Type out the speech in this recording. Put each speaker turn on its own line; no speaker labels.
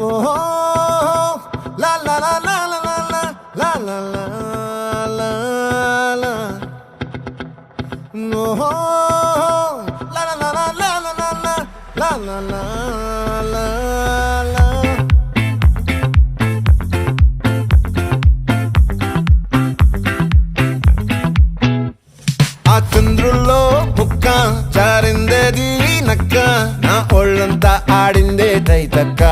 ఓహో లా లా లా లా లా లా లా లా లా లా ఓహో లా లా లా లా లా లా లా లా లా లా లా ఆ చంద్రుల్లో ముక్క జారిందేది నక్క నా ఒళ్ళంతా ఆడిందే తైతక్క